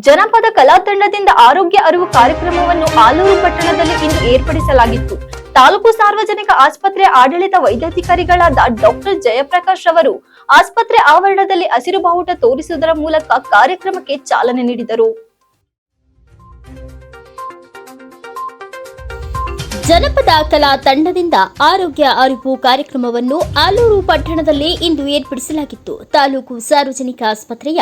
ಜನಪದ ಕಲಾ ತಂಡದಿಂದ ಆರೋಗ್ಯ ಅರಿವು ಕಾರ್ಯಕ್ರಮವನ್ನು ಆಲೂರು ಪಟ್ಟಣದಲ್ಲಿ ಇಂದು ಏರ್ಪಡಿಸಲಾಗಿತ್ತು. ತಾಲೂಕು ಸಾರ್ವಜನಿಕ ಆಸ್ಪತ್ರೆ ಆಡಳಿತ ವೈದ್ಯಾಧಿಕಾರಿಗಳಾದ ಡಾಕ್ಟರ್ ಜಯಪ್ರಕಾಶ್ ಅವರು ಆಸ್ಪತ್ರೆ ಆವರಣದಲ್ಲಿ ಹಸಿರು ಬಾವುಟ ತೋರಿಸುವುದರ ಮೂಲಕ ಕಾರ್ಯಕ್ರಮಕ್ಕೆ ಚಾಲನೆ ನೀಡಿದರು. ಜನಪದ ಕಲಾ ತಂಡದಿಂದ ಆರೋಗ್ಯ ಅರಿವು ಕಾರ್ಯಕ್ರಮವನ್ನು ಆಲೂರು ಪಟ್ಟಣದಲ್ಲಿ ಇಂದು ಏರ್ಪಡಿಸಲಾಗಿತ್ತು. ತಾಲೂಕು ಸಾರ್ವಜನಿಕ ಆಸ್ಪತ್ರೆಯ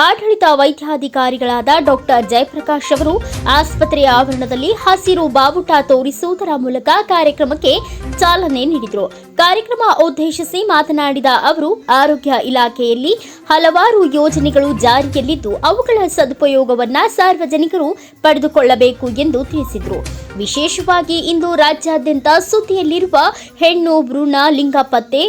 ಆಡಳಿತ ವೈದ್ಯಾಧಿಕಾರಿಗಳಾದ ಡಾಕ್ಟರ್ ಜಯಪ್ರಕಾಶ್ ಅವರು ಆಸ್ಪತ್ರೆಯ ಆವರಣದಲ್ಲಿ ಹಸಿರು ಬಾವುಟ ತೋರಿಸುವುದರ ಮೂಲಕ ಕಾರ್ಯಕ್ರಮಕ್ಕೆ ಚಾಲನೆ ನೀಡಿದರು. ಕಾರ್ಯಕ್ರಮ ಉದ್ದೇಶಿಸಿ ಮಾತನಾಡಿದ ಅವರು, ಆರೋಗ್ಯ ಇಲಾಖೆಯಲ್ಲಿ ಹಲವಾರು ಯೋಜನೆಗಳು ಜಾರಿಯಲ್ಲಿದ್ದು ಅವುಗಳ ಸದುಪಯೋಗವನ್ನು ಸಾರ್ವಜನಿಕರು ಪಡೆದುಕೊಳ್ಳಬೇಕು ಎಂದು ತಿಳಿಸಿದರು. ವಿಶೇಷವಾಗಿ ಇಂದು ರಾಜ್ಯಾದ್ಯಂತ ಸುದ್ದಿಯಲ್ಲಿರುವ ಹೆಣ್ಣು ಭ್ರೂಣ ಲಿಂಗ ಪತ್ತೆ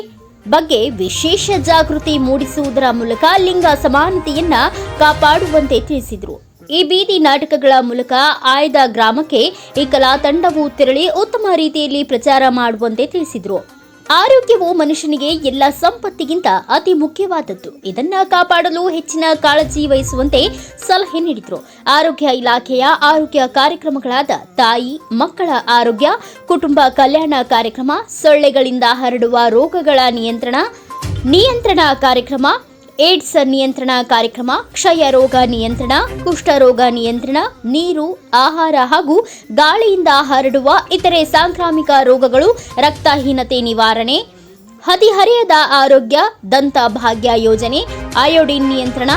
ಬಗ್ಗೆ ವಿಶೇಷ ಜಾಗೃತಿ ಮೂಡಿಸುವುದರ ಮೂಲಕ ಲಿಂಗ ಸಮಾನತೆಯನ್ನ ಕಾಪಾಡುವಂತೆ ತಿಳಿಸಿದರು. ಈ ಬೀದಿ ನಾಟಕಗಳ ಮೂಲಕ ಆಯ್ದ ಗ್ರಾಮಕ್ಕೆ ಈ ಕಲಾ ತಂಡವು ತೆರಳಿ ಉತ್ತಮ ರೀತಿಯಲ್ಲಿ ಪ್ರಚಾರ ಮಾಡುವಂತೆ ತಿಳಿಸಿದರು. ಆರೋಗ್ಯವು ಮನುಷ್ಯನಿಗೆ ಎಲ್ಲ ಸಂಪತ್ತಿಗಿಂತ ಅತಿ ಮುಖ್ಯವಾದದ್ದು. ಇದನ್ನ ಕಾಪಾಡಲು ಹೆಚ್ಚಿನ ಕಾಳಜಿ ವಹಿಸುವಂತೆ ಸಲಹೆ ನೀಡಿದರು. ಆರೋಗ್ಯ ಇಲಾಖೆಯ ಆರೋಗ್ಯ ಕಾರ್ಯಕ್ರಮಗಳಾದ ತಾಯಿ ಮಕ್ಕಳ ಆರೋಗ್ಯ, ಕುಟುಂಬ ಕಲ್ಯಾಣ ಕಾರ್ಯಕ್ರಮ, ಸೊಳ್ಳೆಗಳಿಂದ ಹರಡುವ ರೋಗಗಳ ನಿಯಂತ್ರಣ ಕಾರ್ಯಕ್ರಮ, ಏಡ್ಸ್ ನಿಯಂತ್ರಣ ಕಾರ್ಯಕ್ರಮ, ಕ್ಷಯ ರೋಗ ನಿಯಂತ್ರಣ, ಕುಷ್ಠರೋಗ ನಿಯಂತ್ರಣ, ನೀರು, ಆಹಾರ ಹಾಗೂ ಗಾಳಿಯಿಂದ ಹರಡುವ ಇತರೆ ಸಾಂಕ್ರಾಮಿಕ ರೋಗಗಳು, ರಕ್ತಹೀನತೆ ನಿವಾರಣೆ, ಹದಿಹರೆಯದ ಆರೋಗ್ಯ, ದಂತ ಭಾಗ್ಯ ಯೋಜನೆ, ಅಯೋಡಿನ್ ನಿಯಂತ್ರಣ,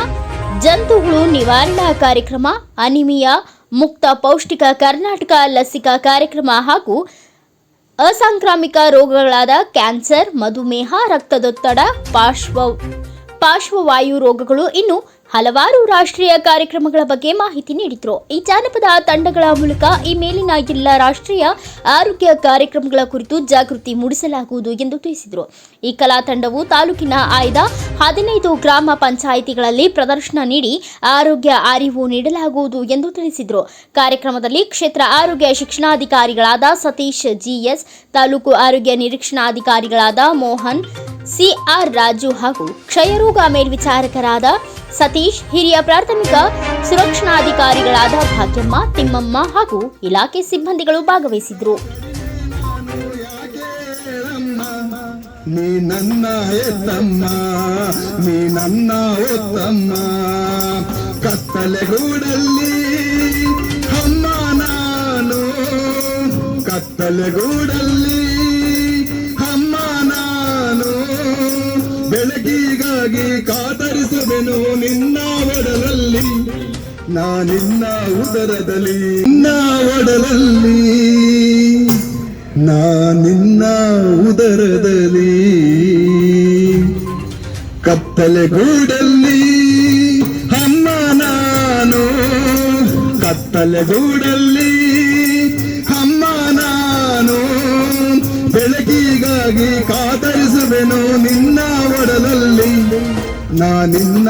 ಜಂತುಹುಳು ನಿವಾರಣಾ ಕಾರ್ಯಕ್ರಮ, ಅನಿಮಿಯಾ ಮುಕ್ತ ಪೌಷ್ಟಿಕ ಕರ್ನಾಟಕ ಲಸಿಕಾ ಕಾರ್ಯಕ್ರಮ ಹಾಗೂ ಅಸಾಂಕ್ರಾಮಿಕ ರೋಗಗಳಾದ ಕ್ಯಾನ್ಸರ್, ಮಧುಮೇಹ, ರಕ್ತದೊತ್ತಡ, ಪಾರ್ಶ್ವವಾಯು ರೋಗಗಳು ಇನ್ನು ಹಲವಾರು ರಾಷ್ಟ್ರೀಯ ಕಾರ್ಯಕ್ರಮಗಳ ಬಗ್ಗೆ ಮಾಹಿತಿ ನೀಡಿದರು. ಈ ಜಾನಪದ ತಂಡಗಳ ಮೂಲಕ ಈ ಮೇಲಿನ ಎಲ್ಲ ರಾಷ್ಟ್ರೀಯ ಆರೋಗ್ಯ ಕಾರ್ಯಕ್ರಮಗಳ ಕುರಿತು ಜಾಗೃತಿ ಮೂಡಿಸಲಾಗುವುದು ಎಂದು ತಿಳಿಸಿದರು. ಈ ಕಲಾ ತಂಡವು ತಾಲೂಕಿನ ಆಯ್ದ 15 ಗ್ರಾಮ ಪಂಚಾಯಿತಿಗಳಲ್ಲಿ ಪ್ರದರ್ಶನ ನೀಡಿ ಆರೋಗ್ಯ ಅರಿವು ನೀಡಲಾಗುವುದು ಎಂದು ತಿಳಿಸಿದರು. ಕಾರ್ಯಕ್ರಮದಲ್ಲಿ ಕ್ಷೇತ್ರ ಆರೋಗ್ಯ ಶಿಕ್ಷಣಾಧಿಕಾರಿಗಳಾದ ಸತೀಶ್ ಜಿಎಸ್, ತಾಲೂಕು ಆರೋಗ್ಯ ನಿರೀಕ್ಷಣಾಧಿಕಾರಿಗಳಾದ ಮೋಹನ್ ಸಿಆರ್ ರಾಜು ಹಾಗೂ ಕ್ಷಯರೋಗ ಮೇಲ್ವಿಚಾರಕರಾದ ಸತೀಶ್, ಹಿರಿಯ ಪ್ರಾಥಮಿಕ ಸುರಕ್ಷಣಾಧಿಕಾರಿಗಳಾದ ಭಾಗ್ಯಮ್ಮ, ತಿಮ್ಮಮ್ಮ ಹಾಗೂ ಇಲಾಖೆ ಸಿಬ್ಬಂದಿಗಳು ಭಾಗವಹಿಸಿದ್ರು. ನೀ ನನ್ನ ಕತ್ತಲೆಗೂಡಲ್ಲಿ ಅಮ್ಮ ನಾನು, ಕತ್ತಲೆಗೂಡಲ್ಲಿ ಅಮ್ಮ ನಾನು, ಬೆಳಕಿಗಾಗಿ ಕಾತರಿಸುವೆನು ನಿನ್ನ ಒಡಲಲ್ಲಿ, ನಾನಿನ್ನ ಉದರದಲ್ಲಿ, ನಿನ್ನ ಒಡಲಲ್ಲಿ, ನಾನಿನ್ನ ಉದರದಲ್ಲಿ, ಕತ್ತಲೆಗೂಡಲ್ಲಿ ಅಮ್ಮ ನಾನು, ಕತ್ತಲೆಗೂಡಲ್ಲಿ ಅಮ್ಮ ನಾನು, ಬೆಳಕಿಗಾಗಿ ಕಾತರಿಸುವೆನು ನಿನ್ನ ಒಡಲಲ್ಲಿ, ನಾನಿನ್ನ